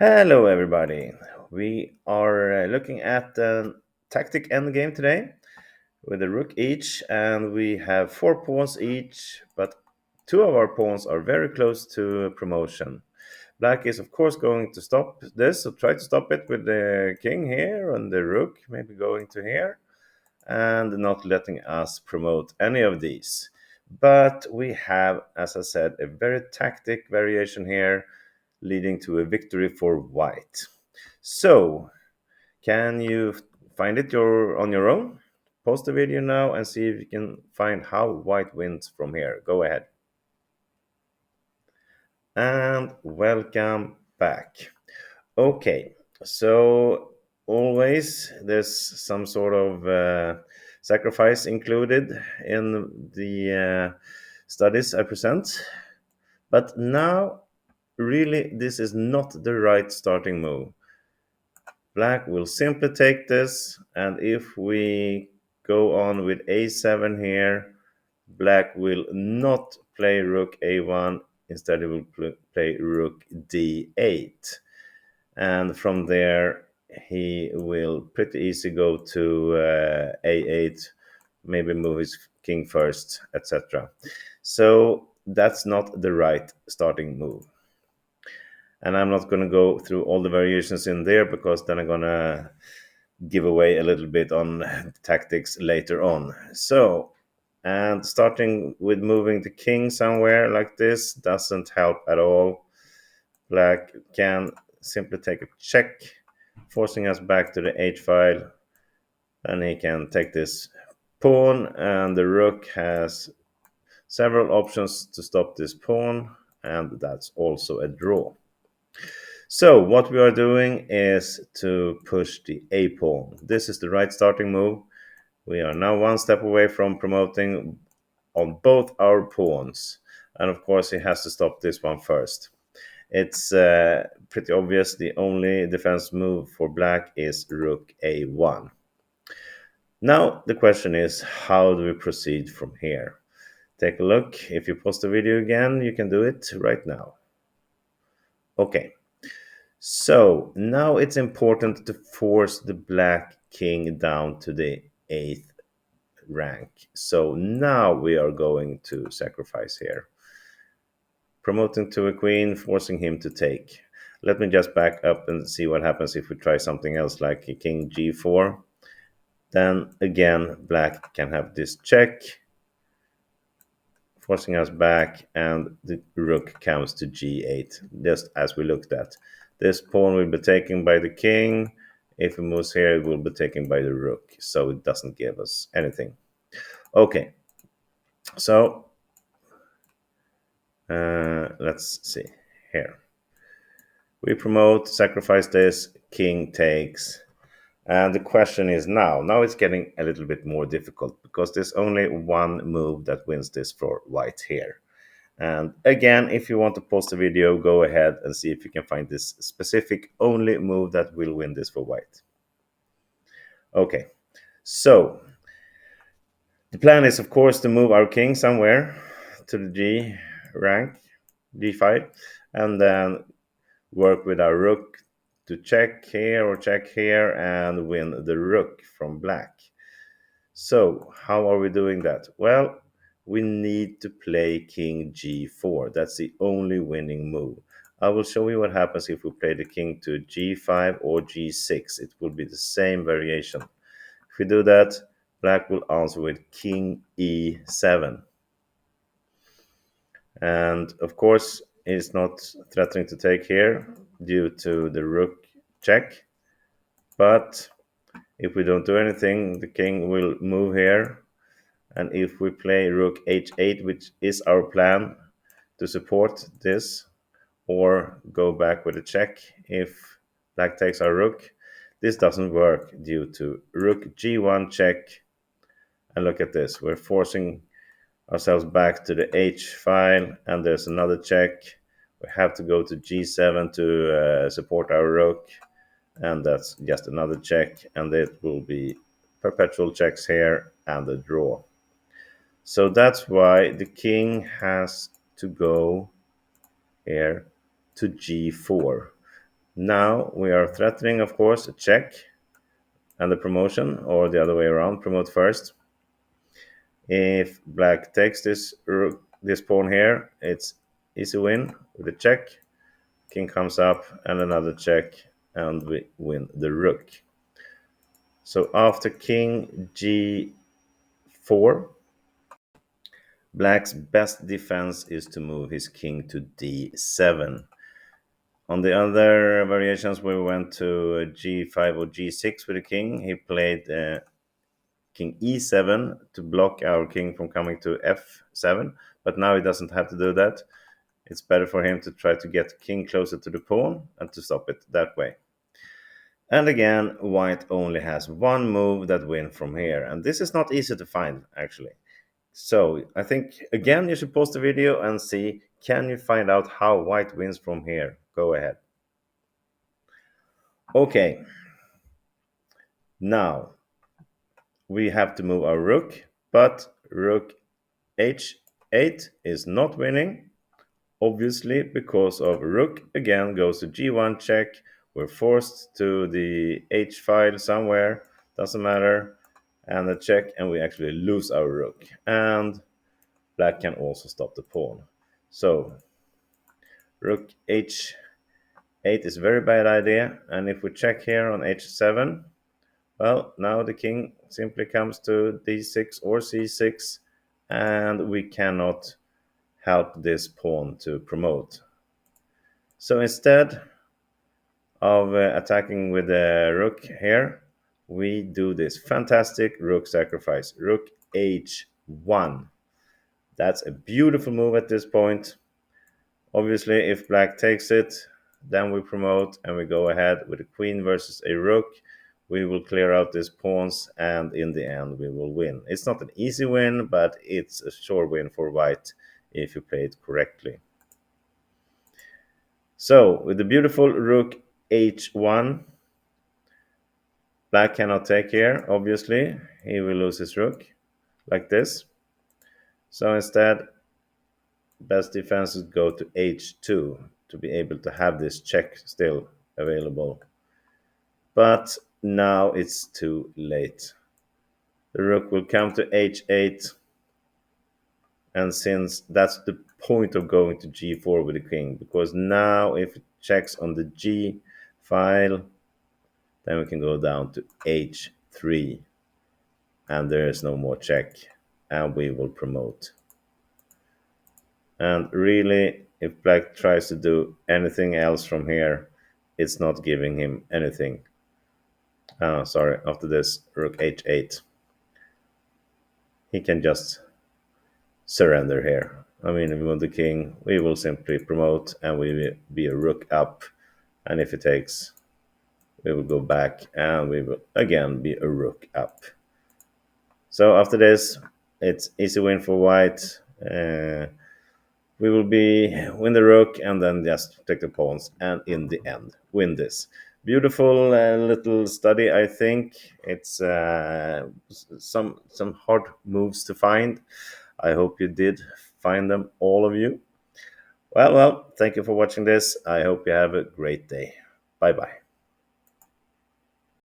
Hello, everybody. We are looking at the tactic endgame today with a rook each, and we have 4 pawns each, but two of our pawns are very close to promotion. Black is, of course, going to stop this, so try to stop it with the king here and the rook, maybe going to here, and not letting us promote any of these. But we have, as I said, a very tactic variation here leading to a victory for white. So, can you find it on your own? Pause the video now and see if you can find how white wins from here. Go ahead. And welcome back. Okay, so always there's some sort of sacrifice included in the studies I present. But now, really, this is not the right starting move. Black will simply take this, and if we go on with a7 here, black will not play rook a1, instead he will play rook d8. And from there, he will pretty easy go to a8, maybe move his king first, etc. So that's not the right starting move. And I'm not going to go through all the variations in there because then I'm going to give away a little bit on tactics later on. So, and starting with moving the king somewhere like this doesn't help at all. Black can simply take a check, forcing us back to the h file. And he can take this pawn, and the rook has several options to stop this pawn, and that's also a draw. So what we are doing is to push the a pawn. This is the right starting move. We are now one step away from promoting on both our pawns. And of course, he has to stop this one first. It's pretty obvious the only defense move for black is rook a1. Now the question is, how do we proceed from here? Take a look. If you pause the video again, you can do it right now. Okay. So now it's important to force the black king down to the 8th rank. So now we are going to sacrifice here. Promoting to a queen, forcing him to take. Let me just back up and see what happens if we try something else like a king g4. Then again, black can have this check, forcing us back, and the rook comes to g8, just as we looked at. This pawn will be taken by the king. If it moves here, it will be taken by the rook, so it doesn't give us anything. Okay, so let's see here. We promote, sacrifice this, king takes. And the question is now it's getting a little bit more difficult because there's only one move that wins this for white here. And again, if you want to pause the video, go ahead and see if you can find this specific only move that will win this for white. Okay, so the plan is, of course, to move our king somewhere to the G rank, D5, and then work with our rook to check here or check here and win the rook from black. So how are we doing that? Well, we need to play king g4. That's the only winning move. I will show you what happens if we play the king to g5 or g6. It will be the same variation. If we do that, black will answer with king e7. And of course, it's not threatening to take here due to the rook check. But if we don't do anything, the king will move here. And if we play rook h8, which is our plan to support this, or go back with a check if black takes our rook, this doesn't work due to rook g1 check. And look at this, we're forcing ourselves back to the h file, and there's another check. We have to go to g7 to support our rook, and that's just another check, and it will be perpetual checks here and a draw. So that's why the king has to go here to g4. Now we are threatening, of course, a check and the promotion, or the other way around, promote first. If black takes this pawn here, it's easy win with a check. King comes up and another check, and we win the rook. So after king g4, black's best defense is to move his king to d7. On the other variations, we went to g5 or g6 with the king. He played king e7 to block our king from coming to f7, but now he doesn't have to do that. It's better for him to try to get the king closer to the pawn and to stop it that way. And again, white only has one move that wins from here, and this is not easy to find actually. So I think again you should pause the video and see, can you find out how white wins from here? Go ahead. Okay, now we have to move our rook, but rook h8 is not winning, obviously, because of rook again goes to g1 check. We're forced to the h file somewhere, doesn't matter, and a check, and we actually lose our rook. And black can also stop the pawn. So rook h8 is a very bad idea, and if we check here on h7, well, now the king simply comes to d6 or c6, and we cannot help this pawn to promote. So instead of attacking with the rook here, we do this fantastic rook sacrifice, rook h1. That's a beautiful move at this point. Obviously, if black takes it, then we promote and we go ahead with a queen versus a rook. We will clear out these pawns, and in the end we will win. It's not an easy win, but it's a sure win for white if you play it correctly. So with the beautiful rook h1, black cannot take here, obviously. He will lose his rook like this. So instead, best defenses go to h2 to be able to have this check still available. But now it's too late. The rook will come to h8, and since that's the point of going to g4 with the king, because now if it checks on the g file, then we can go down to h3, and there is no more check, and we will promote. And really, if black tries to do anything else from here, it's not giving him anything. Sorry, after this rook h8, he can just surrender here. I mean, if we want the king, we will simply promote and we will be a rook up. And if he takes, we will go back and we will again be a rook up. So after this, it's easy win for white. We will win the rook and then just take the pawns, and in the end win this. Beautiful little study. I think it's some hard moves to find. I hope you did find them, all of you. Well, thank you for watching this. I hope you have a great day. Bye bye.